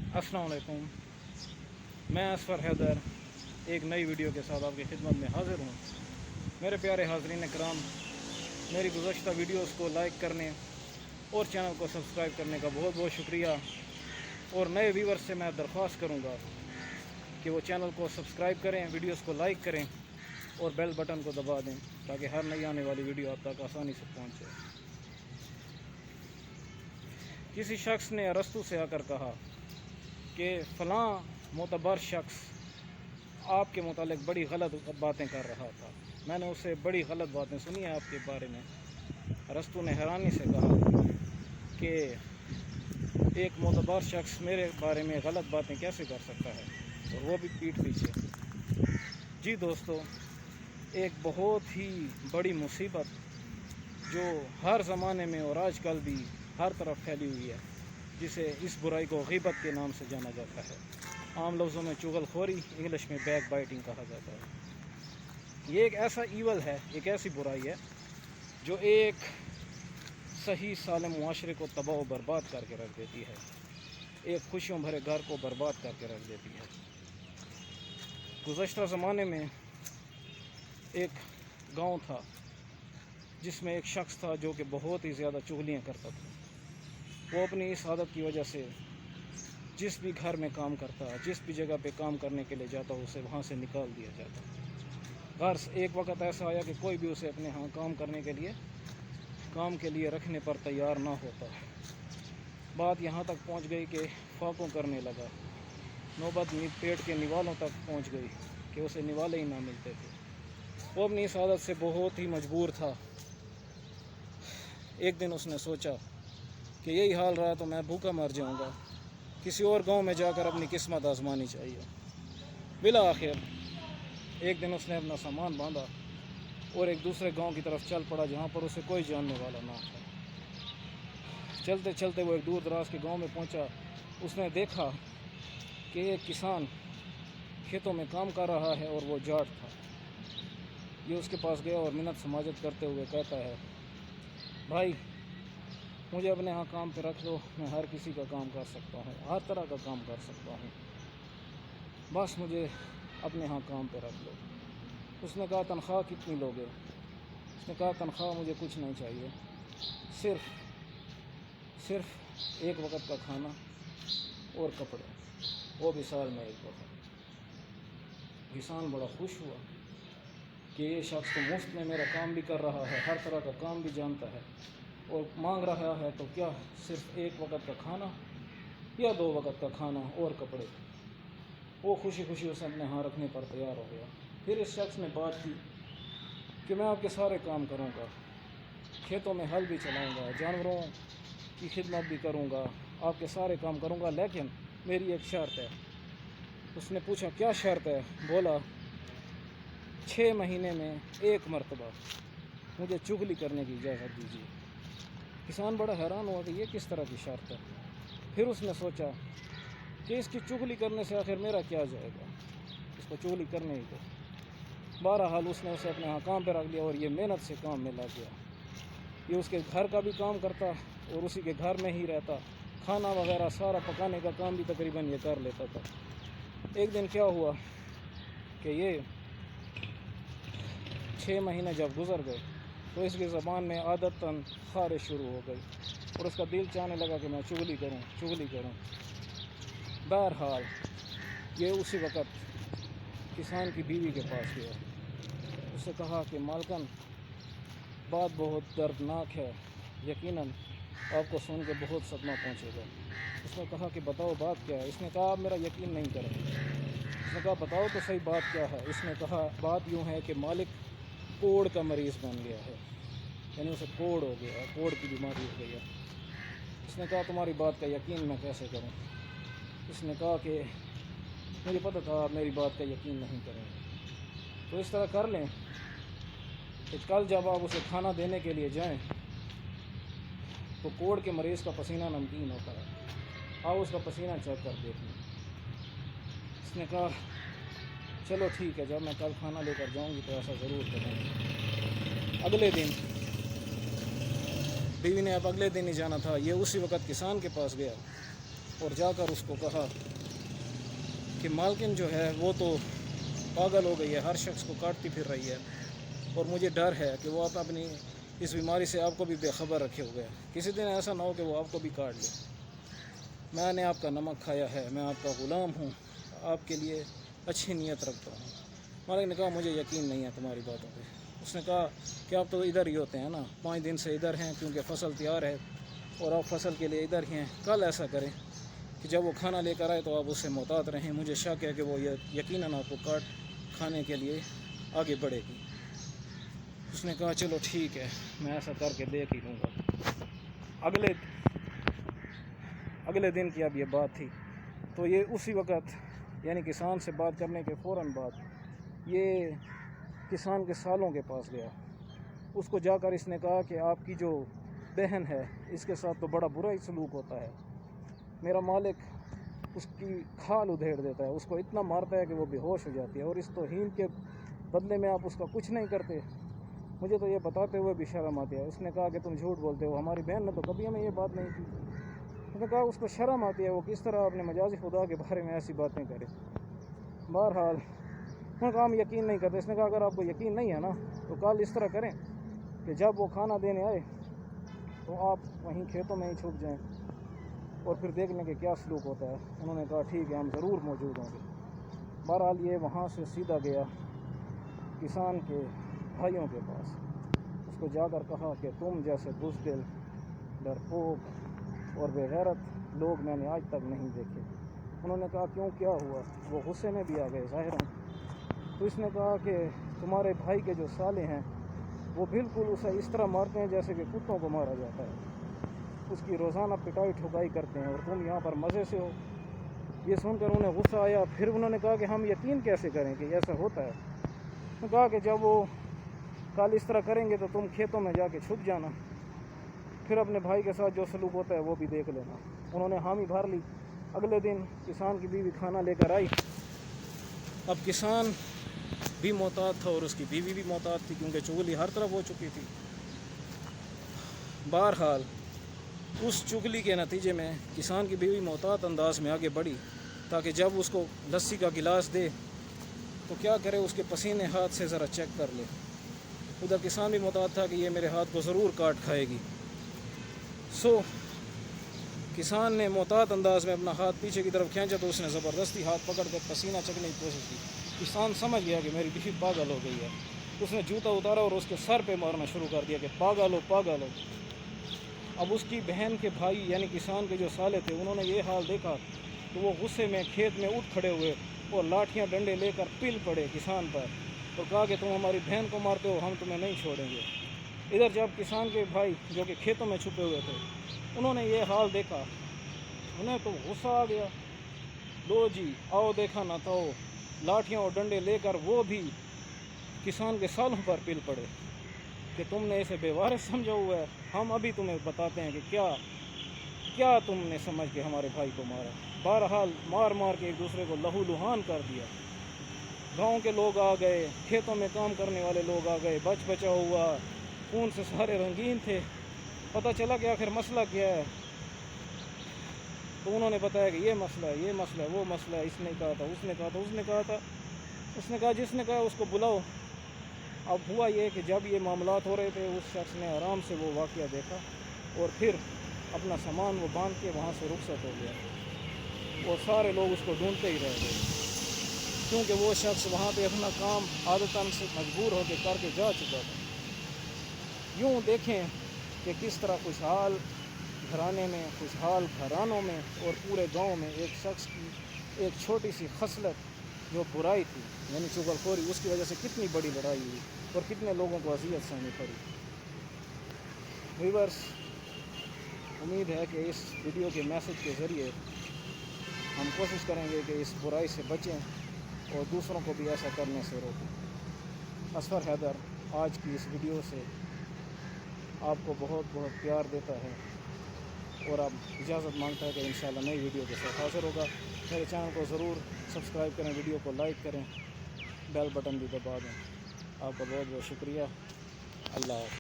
السلام علیکم، میں اسفر حیدر ایک نئی ویڈیو کے ساتھ آپ کی خدمت میں حاضر ہوں۔ میرے پیارے حاضرین کرام، میری گزشتہ ویڈیوز کو لائک کرنے اور چینل کو سبسکرائب کرنے کا بہت بہت شکریہ، اور نئے ویورز سے میں درخواست کروں گا کہ وہ چینل کو سبسکرائب کریں، ویڈیوز کو لائک کریں اور بیل بٹن کو دبا دیں تاکہ ہر نئی آنے والی ویڈیو آپ تک آسانی سے پہنچ جائے۔ کسی شخص نے ارسطو سے آ کر کہا کہ فلاں معتبر شخص آپ کے متعلق بڑی غلط باتیں کر رہا تھا۔ میں نے اسے بڑی غلط باتیں سنی ہیں آپ کے بارے میں۔ ارسطو نے حیرانی سے کہا کہ ایک معتبر شخص میرے بارے میں غلط باتیں کیسے کر سکتا ہے، اور وہ بھی پیٹھ پیچھے۔ جی دوستو، ایک بہت ہی بڑی مصیبت جو ہر زمانے میں اور آج کل بھی ہر طرف پھیلی ہوئی ہے، جسے اس برائی کو غیبت کے نام سے جانا جاتا ہے۔ عام لفظوں میں چغل خوری، انگلش میں بیک بائٹنگ کہا جاتا ہے۔ یہ ایک ایسا ایول ہے، ایک ایسی برائی ہے جو ایک صحیح سالم معاشرے کو تباہ و برباد کر کے رکھ دیتی ہے، ایک خوشیوں بھرے گھر کو برباد کر کے رکھ دیتی ہے۔ گزشتہ زمانے میں ایک گاؤں تھا جس میں ایک شخص تھا جو کہ بہت ہی زیادہ چغلیاں کرتا تھا۔ وہ اپنی اس عادت کی وجہ سے جس بھی گھر میں کام کرتا، جس بھی جگہ پہ کام کرنے کے لیے جاتا، اسے وہاں سے نکال دیا جاتا۔ غرض ایک وقت ایسا آیا کہ کوئی بھی اسے اپنے ہاں کام کے لیے رکھنے پر تیار نہ ہوتا۔ بات یہاں تک پہنچ گئی کہ فاقوں کرنے لگا، نوبت پیٹ کے نوالوں تک پہنچ گئی کہ اسے نوالے ہی نہ ملتے تھے۔ وہ اپنی اس عادت سے بہت ہی مجبور تھا۔ ایک دن اس نے سوچا کہ یہی حال رہا تو میں بھوکا مر جاؤں گا، کسی اور گاؤں میں جا کر اپنی قسمت آزمانی چاہیے۔ بالآخر ایک دن اس نے اپنا سامان باندھا اور ایک دوسرے گاؤں کی طرف چل پڑا جہاں پر اسے کوئی جاننے والا نہ تھا۔ چلتے چلتے وہ ایک دور دراز کے گاؤں میں پہنچا۔ اس نے دیکھا کہ ایک کسان کھیتوں میں کام کر رہا ہے اور وہ جاٹ تھا۔ یہ اس کے پاس گیا اور منت سماجت کرتے ہوئے کہتا ہے، بھائی مجھے اپنے ہاں کام پہ رکھ دو، میں ہر کسی کا کام کر سکتا ہوں، ہر طرح کا کام کر سکتا ہوں، بس مجھے اپنے ہاں کام پہ رکھ دو۔ اس نے کہا تنخواہ کتنی لوگے؟ اس نے کہا تنخواہ مجھے کچھ نہیں چاہیے، صرف ایک وقت کا کھانا اور کپڑے، وہ بھی سال میں ایک وقت۔ کسان بڑا خوش ہوا کہ یہ شخص تو مفت میں میرا کام بھی کر رہا ہے، ہر طرح کا کام بھی جانتا ہے، اور مانگ رہا ہے تو کیا صرف ایک وقت کا کھانا یا 2 وقت کا کھانا اور کپڑے۔ وہ خوشی خوشی اسے اپنے ہاں رکھنے پر تیار ہو گیا۔ پھر اس شخص نے بات کی کہ میں آپ کے سارے کام کروں گا، کھیتوں میں ہل بھی چلاؤں گا، جانوروں کی خدمت بھی کروں گا، آپ کے سارے کام کروں گا، لیکن میری ایک شرط ہے۔ اس نے پوچھا کیا شرط ہے؟ بولا 6 مہینے میں 1 مرتبہ مجھے چغلی کرنے کی اجازت دیجیے۔ کسان بڑا حیران ہوا کہ یہ کس طرح کی شرط ہے۔ پھر اس نے سوچا کہ اس کی چغلی کرنے سے آخر میرا کیا جائے گا، اس کو چغلی کرنے ہی دو۔ بہرحال اس نے اسے اپنے ہاں کام پہ رکھ لیا اور یہ محنت سے کام میں لگ گیا۔ یہ اس کے گھر کا بھی کام کرتا اور اسی کے گھر میں ہی رہتا، کھانا وغیرہ سارا پکانے کا کام بھی تقریباً یہ کر لیتا تھا۔ ایک دن کیا ہوا کہ یہ 6 مہینے جب گزر گئے تو اس کی زبان میں عادتاً خارش شروع ہو گئی اور اس کا دل چاہنے لگا کہ میں چغلی کروں۔ بہرحال یہ اسی وقت کسان کی بیوی کے پاس گیا۔ اس سے کہا کہ مالکن، بات بہت دردناک ہے، یقیناً آپ کو سن کے بہت صدمہ پہنچے گا۔ اس نے کہا کہ بتاؤ بات کیا ہے؟ اس نے کہا آپ میرا یقین نہیں کریں گے۔ اس نے کہا بتاؤ تو صحیح بات کیا ہے؟ اس نے کہا بات یوں ہے کہ مالک کوڑ کا مریض بن گیا ہے، یعنی اسے کوڑ ہو گیا ہے، کوڑ کی بیماری ہو گئی ہے۔ اس نے کہا تمہاری بات کا یقین میں کیسے کروں؟ اس نے کہا کہ مجھے پتہ تھا آپ میری بات کا یقین نہیں کریں گے، تو اس طرح کر لیں کہ کل جب آپ اسے کھانا دینے کے لیے جائیں تو کوڑ کے مریض کا پسینہ نمکین ہوتا ہے، آپ اس کا پسینہ چیک کر دیکھ لیں۔ اس نے کہا چلو ٹھیک ہے، جب میں کل کھانا لے کر جاؤں گی تو ایسا ضرور کروں گی۔ اگلے دن بیوی نے اب اگلے دن ہی جانا تھا، یہ اسی وقت کسان کے پاس گیا اور جا کر اس کو کہا کہ مالکن جو ہے وہ تو پاگل ہو گئی ہے، ہر شخص کو کاٹتی پھر رہی ہے، اور مجھے ڈر ہے کہ وہ آپ اپنی اس بیماری سے آپ کو بھی بے خبر رکھے ہوئے ہیں، کسی دن ایسا نہ ہو کہ وہ آپ کو بھی کاٹ لے۔ میں نے آپ کا نمک کھایا ہے، میں آپ کا غلام ہوں، آپ کے لیے اچھی نیت رکھتا ہوں۔ مالک نے کہا مجھے یقین نہیں ہے تمہاری باتوں پہ۔ اس نے کہا کہ آپ تو ادھر ہی ہوتے ہیں نا، 5 دن سے ادھر ہیں کیونکہ فصل تیار ہے اور آپ فصل کے لیے ادھر ہی ہیں، کل ایسا کریں کہ جب وہ کھانا لے کر آئے تو آپ اس سے محتاط رہیں، مجھے شک ہے کہ وہ یقیناً آپ کو کاٹ کھانے کے لیے آگے بڑھے گی۔ اس نے کہا چلو ٹھیک ہے، میں ایسا کر کے دیکھ ہی لوں گا۔ اگلے دن کی اب یہ بات تھی، تو یہ اسی وقت یعنی کسان سے بات کرنے کے فوراً بعد یہ کسان کے سالوں کے پاس گیا۔ اس کو جا کر اس نے کہا کہ آپ کی جو بہن ہے اس کے ساتھ تو بڑا برا ہی سلوک ہوتا ہے، میرا مالک اس کی کھال ادھیڑ دیتا ہے، اس کو اتنا مارتا ہے کہ وہ بے ہوش ہو جاتی ہے، اور اس توہین کے بدلے میں آپ اس کا کچھ نہیں کرتے، مجھے تو یہ بتاتے ہوئے بھی شرم آتی ہے۔ اس نے کہا کہ تم جھوٹ بولتے ہو، ہماری بہن نے تو کبھی ہمیں یہ بات نہیں کی۔ اس نے کہا اس کو شرم آتی ہے، وہ کس طرح اپنے مجازی خدا کے بارے میں ایسی باتیں کرے۔ بہرحال انہوں نے کہا ہم یقین نہیں کرتے۔ اس نے کہا اگر آپ کو یقین نہیں ہے نا تو کل اس طرح کریں کہ جب وہ کھانا دینے آئے تو آپ وہیں کھیتوں میں ہی چھپ جائیں اور پھر دیکھ لیں کہ کیا سلوک ہوتا ہے۔ انہوں نے کہا ٹھیک ہے، ہم ضرور موجود ہوں گے۔ بہرحال یہ وہاں سے سیدھا گیا کسان کے بھائیوں کے پاس، اس کو جا کر کہا کہ تم جیسے بزدل، ڈرپوک اور بے غیرت لوگ میں نے آج تک نہیں دیکھے۔ انہوں نے کہا کیوں، کیا ہوا؟ وہ غصے میں بھی آ گئے ظاہراً۔ تو اس نے کہا کہ تمہارے بھائی کے جو سالے ہیں وہ بالکل اسے اس طرح مارتے ہیں جیسے کہ کتوں کو مارا جاتا ہے، اس کی روزانہ پٹائی ٹھکائی کرتے ہیں اور تم یہاں پر مزے سے ہو۔ یہ سن کر انہیں غصہ آیا، پھر انہوں نے کہا کہ ہم یقین کیسے کریں کہ ایسا ہوتا ہے؟ انہوں نے کہا کہ جب وہ کل اس طرح کریں گے تو تم کھیتوں میں جا کے چھپ جانا، پھر اپنے بھائی کے ساتھ جو سلوک ہوتا ہے وہ بھی دیکھ لینا۔ انہوں نے حامی بھر لی۔ اگلے دن کسان کی بیوی کھانا لے کر آئی۔ اب کسان بھی محتاط تھا اور اس کی بیوی بھی محتاط تھی کیونکہ چغلی ہر طرف ہو چکی تھی۔ بہرحال اس چغلی کے نتیجے میں کسان کی بیوی محتاط انداز میں آگے بڑھی تاکہ جب اس کو لسی کا گلاس دے تو کیا کرے، اس کے پسینے ہاتھ سے ذرا چیک کر لے۔ ادھر کسان بھی محتاط تھا کہ یہ میرے ہاتھ کو ضرور کاٹ کھائے گی۔ کسان نے محتاط انداز میں اپنا ہاتھ پیچھے کی طرف کھینچا تو اس نے زبردستی ہاتھ پکڑ کر پسینہ چکنے کی کوشش کی۔ کسان سمجھ گیا کہ میری بیوی پاگل ہو گئی ہے۔ اس نے جوتا اتارا اور اس کے سر پہ مارنا شروع کر دیا کہ پاگل ہو، پاگل ہو۔ اب اس کی بہن کے بھائی یعنی کسان کے جو سالے تھے انہوں نے یہ حال دیکھا تو وہ غصے میں کھیت میں اٹھ کھڑے ہوئے اور لاٹھیاں ڈنڈے لے کر پل پڑے کسان پر اور کہا کہ تم ہماری بہن کو مارتے ہو، ہم تمہیں نہیں چھوڑیں گے۔ ادھر جب کسان کے بھائی جو کہ کھیتوں میں چھپے ہوئے تھے انہوں نے یہ حال دیکھا، انہیں تو غصہ آ گیا۔ لو جی آؤ دیکھا نہ تو لاٹھیاں اور ڈنڈے لے کر وہ بھی کسان کے سالوں پر پل پڑے کہ تم نے اسے بے وارث سمجھا ہوا ہے، ہم ابھی تمہیں بتاتے ہیں کہ کیا تم نے سمجھ کے ہمارے بھائی کو مارا۔ بہرحال مار مار کے ایک دوسرے کو لہو لہان کر دیا۔ گاؤں کے لوگ آ گئے، کھیتوں میں کام کرنے والے لوگ آ گئے، بچ بچا ہوا، خون سے سارے رنگین تھے۔ پتہ چلا کہ آخر مسئلہ کیا ہے، تو انہوں نے بتایا کہ یہ مسئلہ ہے، وہ مسئلہ ہے، اس نے کہا تھا، اس نے کہا تھا، اس نے کہا تھا، اس نے کہا جس نے کہا اس کو بلاؤ۔ اب ہوا یہ کہ جب یہ معاملات ہو رہے تھے اس شخص نے آرام سے وہ واقعہ دیکھا اور پھر اپنا سامان وہ باندھ کے وہاں سے رخصت ہو گیا اور سارے لوگ اس کو ڈھونڈتے ہی رہ گئے کیونکہ وہ شخص وہاں پہ اپنا کام عادتاً سے مجبور ہو کے کر کے جا چکا تھا۔ یوں دیکھیں کہ کس طرح خوشحال گھرانے میں، خوشحال گھرانوں میں اور پورے گاؤں میں ایک شخص کی ایک چھوٹی سی خصلت جو برائی تھی یعنی چغل خوری، اس کی وجہ سے کتنی بڑی لڑائی ہوئی اور کتنے لوگوں کو اذیت سہنی پڑی۔ ویورز، امید ہے کہ اس ویڈیو کے میسج کے ذریعے ہم کوشش کریں گے کہ اس برائی سے بچیں اور دوسروں کو بھی ایسا کرنے سے روکیں۔ اصفر حیدر آج کی اس ویڈیو سے آپ کو بہت بہت پیار دیتا ہے اور اب اجازت مانگتا ہے کہ انشاءاللہ نئی ویڈیو کے ساتھ حاضر ہوگا۔ میرے چینل کو ضرور سبسکرائب کریں، ویڈیو کو لائک کریں، بیل بٹن بھی دبا دیں۔ آپ کا بہت بہت شکریہ۔ اللہ حافظ۔